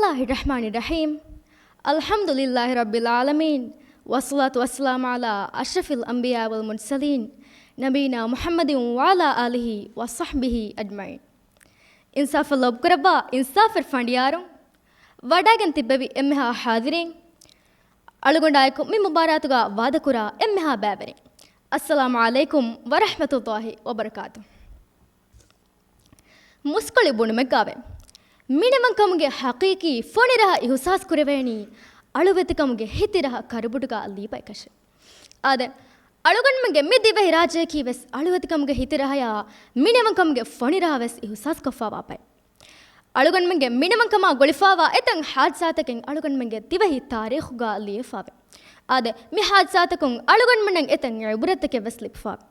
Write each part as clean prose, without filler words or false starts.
Bismillahirrahmanirrahim. Alhamdulillahi Rabbil Alameen. Wassalatu wassalamu ala ashrafil anbiya wal mursaleen. Nabina Muhammadin wa ala alihi wa sahbihi ajma'in. Insaf lob kuraba insaf irfandiyarum. Wadagan tibbevi emmeha hadirin. Alugondayku mi mubaratuga wadakura emmeha babere. Assalamu alaikum wa rahmatullahi wa barakatuh. Muskuli bunumegave. ಮಿಣವಂಕಮಗೆ ಹಕೀಕಿ ಫೋಣಿರಹ ಇಹುಸಾಸ್ ಕುರೆವೇಣಿ ಅಳುವೆತಿಕಮಗೆ ಹಿತಿರಹ ಕರುಬುಡುಗ ಲೀಪೈಕಶ ಆದೆ ಅಳುಗಣ್ಮಗೆ ಮಿದ್ದಿವೆ ರಾಜಕಿ ವೆಸ್ ಅಳುವೆತಿಕಮಗೆ ಹಿತಿರಹಯ ಮಿಣವಂಕಮಗೆ ಫೋಣಿರಹ ವೆಸ್ ಇಹುಸಾಸ್ ಕಫಾವಾಪೈ ಅಳುಗಣ್ಮಗೆ ಮಿಣವಂಕಮ ಗೊಳಿಫಾವಾ ಎತಂ ಹಾದ್ಸಾತಕೆಂ ಅಳುಗಣ್ಮಗೆ ತಿವಹಿ ತಾರೀಖುಗ ಲೀಫಾವೆ ಆದೆ ಮಿ ಹಾದ್ಸಾತಕಂ ಅಳುಗಣ್ಮನಂ ಎತಂ ಇಬ್ರತಕೆ ವೆಸ್ ಲಿಫಾವೆ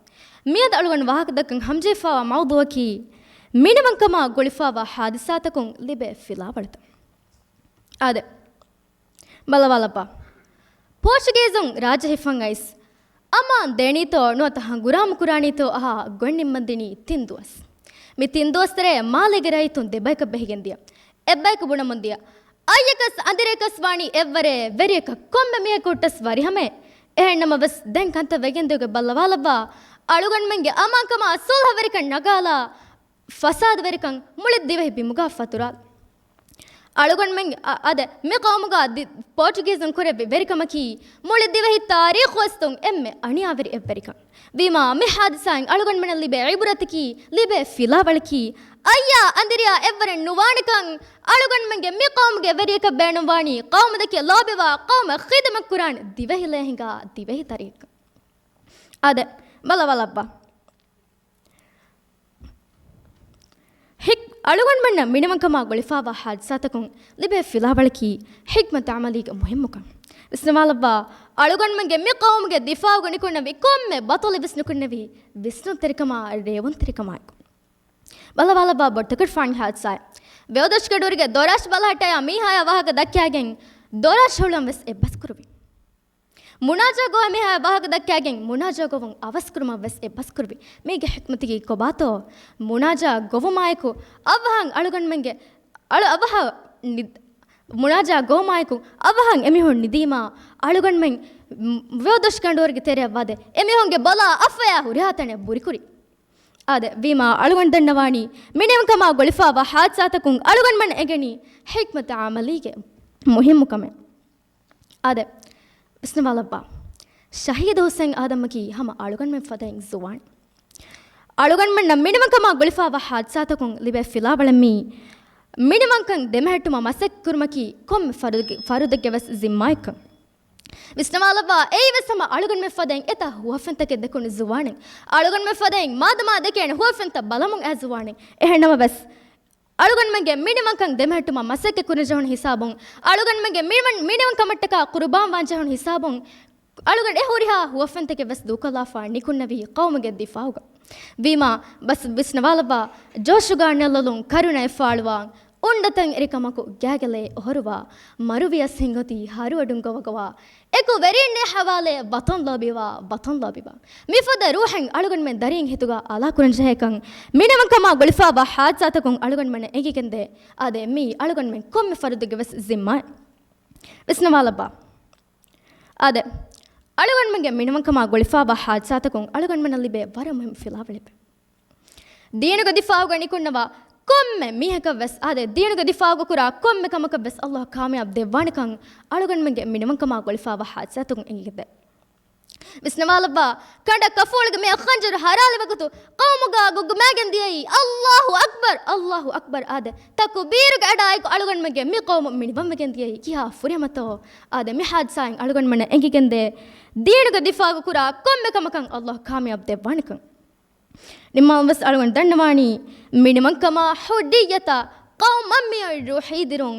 ಮಿಯದ ಅಳುಗಣ್ ವಾಹಕದಕಂ ಹಂಜೆಫಾವಾ ಮೌದುವಕಿ ಮಿಣವಂಕಮ ಗೊಳಿಫಾವ ಹಾದಿಸಾತಕುಂ ಲಿಬೆ ಫಿಲಾವಳತ ಆದೆ ಬಲವಾಲಪ್ಪ ಪೋರ್ಚುಗೀಸುಂ ರಾಜಹಿಫಂ ice ಅಮ್ಮ ದೇಣೀತೋ ನೋತಹ ಗುರಾಮ ಕುರಾಣೀತೋ ಅಹ ಗೊಣ್ಣಿಮ್ಮಂದಿನಿ ತಿಂದುವಸ್ ಮಿ ತಿಂದುವಸ್ತರೆ ಮಾಲೆಗೆರೈತುಂ ದೆಬೈಕ ಬೆಹಿಗೆಂದಿಯ ಎಬ್ಬೈಕ ಬುಣಮುಂದಿಯ ಅಯ್ಯಕಸ್ ಅಂದಿರೇಕಸ್ ವಾಣಿ ಎವ್ವರೆ ವೆರಿಯಕ ಕೊಂಬೆ ಮಿಯ ಕೊಟ್ಟಸ್ ವರಿಹಮೆ ಎಹಣ್ಣಮ ವಸ್ ದೆಂಕಂತ ವೆಗೆಂದಿಯೋಗೆ ಬಲ್ಲವಾಲವ್ವ ಅಳುಗಣ್ಮಂಗೆ ಅಮಾಕಮ ಸೋಲ್ಹವರಿಕ ನಗಾಲ ಫಸಾದ್ ವೆರಿಕಂ ಮುಳಿದ್ದಿವೆ ಬಿಮುಗ ಫತುರಾಲ್ ಅಳುಗಣ್ಮಂಗೆ ಅದೆ ಮೆ ಕೌಮುಗ ಪೋರ್ಚುಗೀಸನ್ ಕುರೆಬಿ ವೆರಿಕಮಕಿ ಮುಳಿದ್ದಿವೆ ತಾರೀಖ್ ವಸ್ತುಂ ಎಮ್ಮೆ ಅಣಿಯಾವೆರಿ ಎವ್ವೆರಿಕಂ ವಿಮಾ ಮೆ ಹಾದಿಸಾಂಗ್ ಅಳುಗಣ್ಮನಲ್ಲಿ ಬೆ ಐಬುರತಿಕಿ ಲಿಬೆ ಫಿಲಾವಳಕಿ ಅಯ್ಯ ಅಂದಿರಿಯ ಎವ್ವರೆ ನುವಾಣಿಕಂ ಅಳುಗಣ್ಮಂಗೆ ಮೆ ಕೌಮ್ಗೆ ವೆರಿಯಕ ಬೇಣವಾಣಿ ಕೌಮದಕ್ಕೆ ಲೋಬೆವಾ ಕೌಮ ಖಿದಮ ಕುರಾನ್ ದಿವೆಹಿಲೆ ಹಿಂಗ ದಿವೆಹಿ ತರೀಖ್ ಅದೆ ಬಲವಲಬ್ಬ ಅಳುಗಣ್ಮಣ್ಣ ಮಿಣವಂಕಮ ಗೊಳಿಫಾವ ಹಾದ್ಸಾತಕಂ ಲಿಬೆ ಫಿಲಾವಳಕಿ ಹಿಕ್ಮತ್ ಅಮಲಿಗ ಮುಹಿಮ್ಮಕಂ ವಿಸ್ನವಾಲವ್ವ ಅಳುಗಣ್ಮಂಗೆ ಮಿ ಕೌಮ್ಗೆ ದಿಫಾವ್ ಗಣಿಕೊಂಡವಿ ಕೊಮ್ಮೆ ಬತೋಲಿ ವಿಸ್ನುಕೊಂಡವಿ ವಿಸ್ನು ತೆರಿಕಮ ರೇವನ್ ತೆರಿಕಮಾಯ್ಕು ಬಲವಾಲವ್ವ ಬೊಟ್ಟಕಡ್ ಫಾಂಗ್ ಹಾದ್ಸಾಯ್ ವ್ಯೋದಶ್ಕಡೂರಿಗೆ ದೊರಾಶ್ ಬಲಹಟಯ ಮೀಹಾಯ ವಾಹಕ ದಕ್ಯಾಗೆಂಗ್ ದೊರಾಶ್ ಹೊಳಂ ವೆಸ್ ಎಬ್ಬಸ್ ಕುರುವಿ ಮುನಾಜಾಗೋ ಮಿಹಾಯ ವಾಹಕ ದಕ್ಯಾಗೆಂಗ್ ಮುನಾಜಾಗೋವಂ ಅವಸ್ಕುರುಮ ವೆಸ್ ಎಬ್ಬಸ್ ಕುರುವಿ ಮೇಗೆ ಹಿಕ್ಮತಿಗೆ ಕೊಬಾತೋ ಮುನಾಜಾ ಗೋವಮಾಯಕು ಅವಹಂಗ್ ಅಳುಗಣ್ಮಂಗೆ ಅವಹ ಮುನಾಜಾ ಗೋಮಾಯಕು ಅವಹಂಗ್ ಎಮಿಹೊಣ್ ನಿದೀಮಾ ಅಳುಗಣ್ಮಂಗ್ ವ್ಯೋದಶ್ಕಂಡೋರಿಗೆ ತೆರೆ ಅವ್ವಾದೆ ಎಮಿಹೊಂಗೆ ಬಲ ಅಫಯ ಹುರಿಹಾತಣೆ ಬುರಿಕುರಿ ಆದೆ ವಿಮಾ ಅಳುಗಣ್ ದಂಡವಾಣಿ ಮಿಣವಂಕಮ ಗೊಳಿಫಾವ ಹಾದ್ಸಾತಕುಂಗ್ ಅಳುಗಣ್ಮಣ್ ಎಗಣಿ ಹಿಕ್ಮತ್ ಅಮಲಿಗೆ ಮುಹಿಮ್ಮುಕಮೆ ಆದೆ ಬಿಸ್ನವಾಲಬ್ಬ ಶಹೀದ್ ಹುಸೇನ್ ಆದಮ್ಮಕಿ ಹಮ ಅಳುಗಣ್ಮೆ ಫದೆಂಗ್ ಜುವಾಣ್ ಅಳುಗಣ್ಮಣ್ಣ ಮಿಣವಂಕಮ ಗೊಳಿಫಾವ ಹಾದ್ಸಾತಕುಂ ಲಿಬೆ ಫಿಲಾವಳಮ್ಮಿ ಮಿಣವಂಕಂ ದೆಮಹೆಟ್ಟುಮ ಮಸೆಕ್ ಕುರ್ಮಕಿ ಕೊಮ್ಮೆ ಫರುದಕ್ಕೆ ವೆಸ್ ಜಿಮ್ಮಾಯ್ಕ ವಿಸ್ನವಾಲವ್ವ ಏಯ್ ವೆಸ್ ಹಮ ಅಳುಗಣ್ಮೆ ಫದೆಂಗ್ ಎತ ಹುವಫೆಂತಕ್ಕೆ ದೆಕೊಂಡು ಜುವಾಣೆಂಗ್ ಅಳುಗಣ್ಮೆ ಫದೆಂಗ್ ಮಾದಮಾ ದೆಕೆಣ್ ಹುವಫೆಂತ ಬಲಮುಂ ಆ ಜುವಾಣೆಂಗ್ ಎಹೆಣ್ಣಮ ವೆಸ್ ಅಳುಗಣ್ಮಂಗೆ ಮಿಣವಂಕಂ ದೆಮಹೆಟ್ಟುಮ ಮಸಕ್ಕೆ ಕುನಜಹೊಣ್ ಹಿಸಾಬುಂ ಅಳುಗಣ್ಮಂಗೆ ಮಿಣವಂಕಮಟ್ಟಕ ಕುರುಬಾಂ ವಾಂಜಹೊಣ್ ಹಿಸಾಬುಂ ಅಳುಗಣ್ ಎಹುರಿಹಾ ಹುವಫೆಂತಕ್ಕೆ ವೆಸ್ ದೂಕಲಾಫಾ ನಿಕುನ್ನವಿ ಕೌಮಗೆ ದಿಫಾವುಗ ವಿಮಾ ಬಸ್ ಬಿಸ್ನವಾಲವ್ವ ಜೋಶುಗಾ ನೆಲ್ಲಲುಂ ಕರುಣೆ ಫಾಳುವಾ ಉಂಡತಂ ಎರಿಕಮಕು ಗ್ಯಾಗಲೆ ಹೊರುವ ಮರುವಿಯ ಸಿಂಗತಿ ಹಾರು ಅಡುಂಗವಗವ ಎಕು ವೆರಿಣ್ಣೆ ಹವಾಲೆ ಬತನ್ ಲೋಬಿವ ಮಿಫದ ರೂಹಂಗ್ ಅಳುಗಣ್ಮೆ ದರಿಂಗ್ ಹಿತುಗ ಅಲಾ ಕುರಂಜಹೇಕಂ ಮಿಣವಂಕಮ ಗೊಳಿಫಾವ ಹಾದ್ಸಾತಕುಂ ಅಳುಗಣ್ಮನೆ ಎಗಿಕೆಂದೆ ಅದೆ ಮೀ ಅಳುಗಣ್ಮೆ ಕೊಮ್ಮೆ ಫರುದಿಗೆ ವೆಸ್ ಜಿಮ್ಮ ವಿಸ್ನವಾಲಬ್ಬ ಅದೆ ಅಳುಗಣ್ಮೆಗೆ ಮಿಣವಂಕಮ ಗೊಳಿಫಾವ ಹಾದ್ಸಾತಕುಂ ಅಳುಗಣ್ಮನಲ್ಲಿ ಬೆ ವರ ಮುಹಿಮ್ ಫಿಲಾವಳಿಬೆ ದೀನುಗ ದಿಫಾವು ಗಣಿಕೊಂಡವ ಕೊಮ್ಮೆ ಮೀಹಕ ವೆಸ್ ಆದೆ ದೀನುಗ ದಿಫಾವು ಕುರ ಕೊಮ್ಮೆ ಕಮಕ ವೆಸ್ ಅಲ್ಲಾಹ್ ಕಾಮಯಾಬ್ ದೆವ್ವಾಣಿಕಂ ಅಳುಗಣ್ಮೆಗೆ ಮಿಣವಂಕಮ ಗೊಳಿಫಾವ ಹಾದ್ಸಾತಕುಂ ಎಗಿಕೆಂದೆ ವಿಸ್ನವಾಲವ್ವ ಕಂಡ ಕಫೋಳಿಗೆ ಮೇ ಖಂಜರ್ ಹರಾಲಿ ವಗತು ಕೌಮುಗ ಗುಗ್ಗು ಮ್ಯಾಗೆಂದಿಯೈ ಅಲ್ಲಾಹು ಅಕ್ಬರ್ ಆದೆ ತಕ್ಕು ಬೀರುಗ ಅಡಾಯ್ಕು ಅಳುಗಣ್ಮೆಗೆ ಮಿ ಕೌಮು ಮಿಣಿಬಮ್ಮೆಗೆಂದಿಯೈ ಕಿಯಾ ಫುರಿಮತೋ ಆದೆ ಮಿ ಹಾದ್ಸಾಯಂಗ್ ಅಳುಗಣ್ಮನೆ ಎಂಗಿಗೆಂದೆ ದೀನುಗ ದಿಫಾವು ಕುರ ಕೊಮ್ಮೆ ಕಮಕಂ ಅಲ್ಲಾಹ್ ಕಾಮಯಾಬ್ ದೆವ್ವಾಣಿಕಂ ನಿಮ್ಮ ವಸ್ ಅಳುಗಣ್ ದಂಡವಾಣಿ ಮಿಣಿಮಂಕಮ ಹುಡ್ಡಿಯತ ಕೌಮಮ್ಮಿ ರೂಹಿದಿರುಂ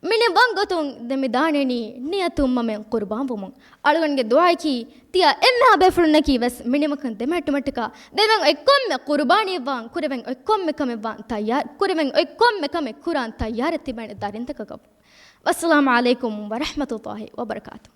ಮಿಣಿ ವಂಗತುಂ ದೆಮಿ ದಾಣೆನಿ ನಿಯತು ಮಮೆ ಕುರ್ಬಾಂಬುಮುಂ ಅಳುಗಣ್ಗೆ ದುಆಯ್ಕಿ ತಿಯ ಎಮ್ಮೆ ಬೆಫುಳ್ನಕಿ ವೆಸ್ ಮಿಣಿಮಕಂ ದೆಮೆಟ್ಟು ಮಟ್ಟಕ ಬೆವೆಂ ಒಯ್ಕೊಮ್ಮೆ ಕುರ್ಬಾಣಿ ವಾಂ ಕುರೆವೆಂ ಒಯ್ಕೊಮ್ಮೆ ಕಮೆ ವಾಂ ತಯ್ಯಾರ್ ಕುರೆವೆಂ ಒಯ್ಕೊಮ್ಮೆ ಕಮೆ ಕುರಾನ್ ತಯ್ಯಾರತ್ತಿ ಬೇಣೆ ದಾರಿಂತ ಕಗಬ್ ವಸ್ಸಲಾಮು ಅಲೈಕುಂ ವರಹಮತುಲ್ಲಾಹಿ ವಬರಕಾತು